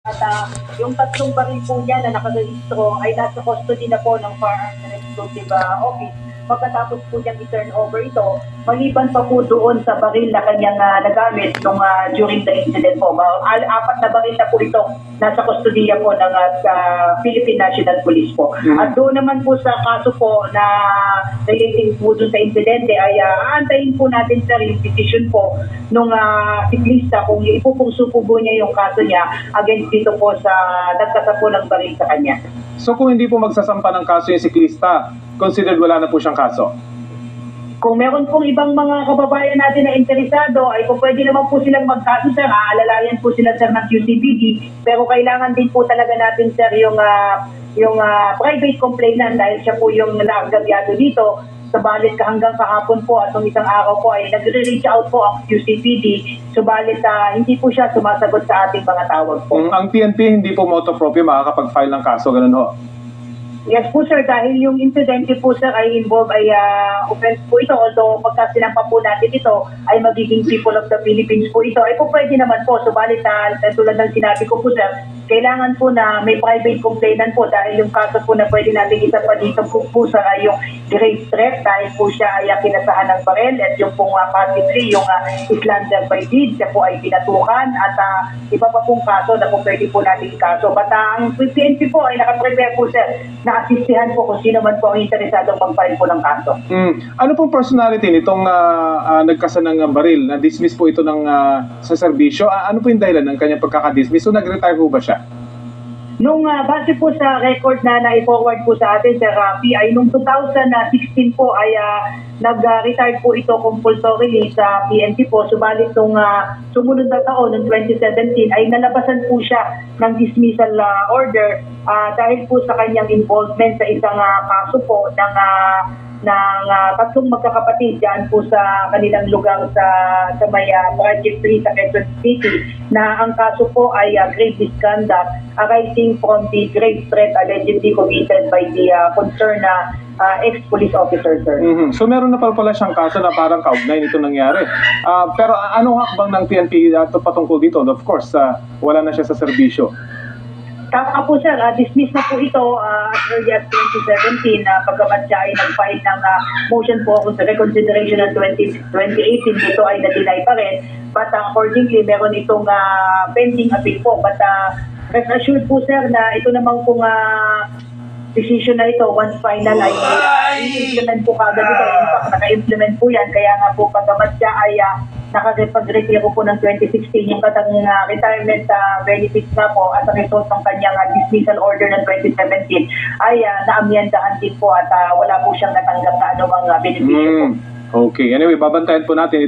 At yung tatlong baril po niya na nakarehistro ay nasa custody na po ng Firearms and Explosive Office. Pagkatapos po niyang i-turn over ito, maliban pa po doon sa baril na kanyang nagamit during the incident po. Apat na baril na po ito nasa kustodiya po ng Philippine National Police po. At doon naman po sa kaso po na relating po doon sa insidente ay aantayin po natin sa decision po nung siklista kung ipupungso po niya yung kaso niya against dito po sa nagkatapo ng baril sa kanya. So kung hindi po magsasampa ng kaso yung siklista, considered wala na po siyang kaso? Kung meron pong ibang mga kababayan natin na interesado, ay kung pwede naman po silang magkaso, sir, aalalayan po sila, sir, ng QCPD. Pero kailangan din po talaga natin, sir, yung private complainant dahil siya po yung naagabyado dito. Subalit hanggang kahapon po at isang araw po ay nagre-reach out po ang QCPD. Subalit hindi po siya sumasagot sa ating mga tawag po. Ang PNP hindi po motu proprio makakapag-file ng kaso, ganun ho? Yes po, sir, dahil yung incident po, sir, ay involve ay offense po ito. Although pagka sinampa po natin ito ay magiging people of the Philippines po ito, ay po pwede naman po. Subalit tulad ng sinabi ko po, sir, kailangan po na may private complainant po dahil yung kaso po na pwede natin isa pa dito po, sir, ay yung grave threat dahil po siya ay kinasahan ng barel at yung pong party 3, yung slander by deed, siya po ay pinatukan at iba pa pong kaso na po pwede po natin kaso. But ang PNP po ay nakaprepare po, sir, na-assistihan po kung sino man po ang interesadong mag-file po ng kaso. Ano pong personality nitong nagkasa ng baril? Na-dismiss po ito ng sa serbisyo? Ano po yung dahilan ng kanyang pagkaka-dismiss? So nag-retire po ba siya? Nung base po sa record na na-forward po sa atin, Sir Rafi, ay nung 2016 po ay nag-retire po ito compulsorily sa PNP po. Subalit nung sumunod na taon, noong 2017, ay nalabasan po siya ng dismissal order dahil po sa kanyang involvement sa isang kaso po ng tatlong magkakapatid dyan po sa kanilang lugar sa may Project 3 sa Quezon City na ang kaso po ay grave misconduct arising from the grave threat allegedly committed by the concerned ex-police officer, sir. So meron na pala siyang kaso na parang kaugnay nito nangyari. Pero anong hakbang ng PNP patungkol dito? Of course, wala na siya sa serbisyo. Tama po, sir. Dismiss na po ito as early as 2017 pagkamat siya ay nag-file ng motion po kung sa reconsideration ng 2018. Dito ay na-deny pa rin. But accordingly, meron itong pending appeal po. But rest assured po, sir, na ito namang kung decision na ito, once final ay i-implement po kagad ito. In fact, naka-implement po yan. Kaya nga po pagkamat siya ay nakapag-retire po ng 2016 yung katang retirement benefits na po at ang result ng kanyang dismissal order ng 2017 ay naamyandahan din po at wala po siyang natanggap na anumang benepisyo po. Okay. Anyway, babantayan po natin